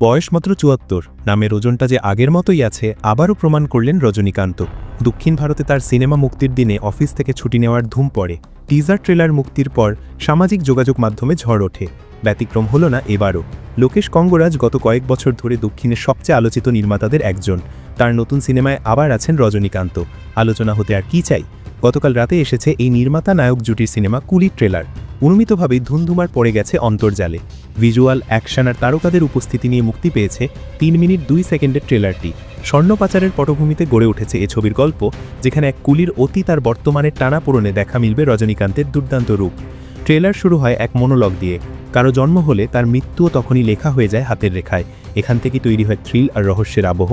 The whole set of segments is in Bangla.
বয়স মাত্র ৭৪, নামের ওজনটা যে আগের মতোই আছে আবারও প্রমাণ করলেন রজনীকান্ত। দক্ষিণ ভারতে তার সিনেমা মুক্তির দিনে অফিস থেকে ছুটি নেওয়ার ধুম পড়ে। টিজার ট্রেলার মুক্তির পর সামাজিক যোগাযোগ মাধ্যমে ঝড় ওঠে। ব্যতিক্রম হল না এবারও। লোকেশ কঙ্গরাজ গত কয়েক বছর ধরে দক্ষিণের সবচেয়ে আলোচিত নির্মাতাদের একজন। তার নতুন সিনেমায় আবার আছেন রজনীকান্ত। আলোচনা হতে আর কি চাই। গতকাল রাতে এসেছে এই নির্মাতা নায়ক জুটির সিনেমা কুলির ট্রেলার। অনুমিতভাবেই ধুমধুমার পড়ে গেছে অন্তর্জালে। ভিজুয়াল, অ্যাকশন আর তারকাদের উপস্থিতি নিয়ে মুক্তি পেয়েছে 3 মিনিট 2 সেকেন্ডের ট্রেলারটি। স্বর্ণ পাচারের পটভূমিতে গড়ে উঠেছে এ ছবির গল্প, যেখানে এক কুলির অতীত আর বর্তমানের টানাপোড়েনে দেখা মিলবে রজনীকান্তের দুর্দান্ত রূপ। ট্রেলার শুরু হয় এক মনোলগ দিয়ে। কারো জন্ম হলে তার মৃত্যুও তখনই লেখা হয়ে যায় হাতের রেখায়। এখান থেকে তৈরি হয় থ্রিল আর রহস্যের আবহ।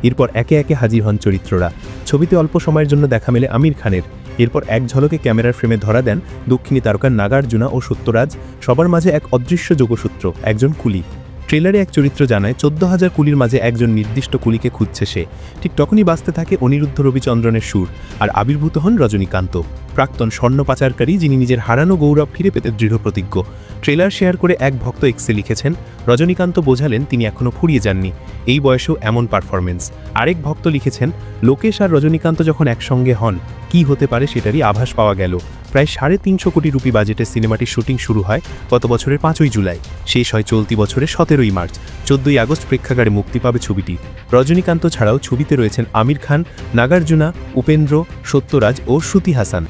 এরপর একে একে হাজির হন চরিত্ররা। ছবিতে অল্প সময়ের জন্য দেখা মেলে আমির খানের। এরপর এক ঝলকে ক্যামেরার ফ্রেমে ধরা দেন দক্ষিণী তারকা নাগার্জুনা ও সত্যরাজ। সবার মাঝে এক অদৃশ্য যোগসূত্র, একজন কুলি। ট্রেলারে এক চরিত্র জানায় 14,000 কুলির মাঝে একজন নির্দিষ্ট কুলিকে খুঁজছে সে। ঠিক তখনই বাজতে থাকে অনিরুদ্ধ রবিচন্দ্রনের সুর, আর আবির্ভূত হন রজনীকান্ত, প্রাক্তন স্বর্ণ পাচারকারী, যিনি নিজের হারানো গৌরব ফিরে পেতে দৃঢ় প্রতিজ্ঞ। ট্রেলার শেয়ার করে এক ভক্ত এক্সে লিখেছেন, রজনীকান্ত বোঝালেন তিনি এখনও ফুরিয়ে যাননি, এই বয়সেও এমন পারফরমেন্স। আরেক ভক্ত লিখেছেন, লোকেশ আর রজনীকান্ত যখন একসঙ্গে হন কি হতে পারে সেটারই আভাস পাওয়া গেল। প্রায় 350 কোটি রুপি বাজেটের সিনেমাটির শুটিং শুরু হয় গত বছরের 5ই জুলাই, শেষ হয় চলতি বছরের 17ই মার্চ। 14ই আগস্ট প্রেক্ষাগারে মুক্তি পাবে ছবিটি। রজনীকান্ত ছাড়াও ছবিতে রয়েছেন আমির খান, নাগার্জুনা, উপেন্দ্র, সত্যরাজ ও শ্রুতি হাসান।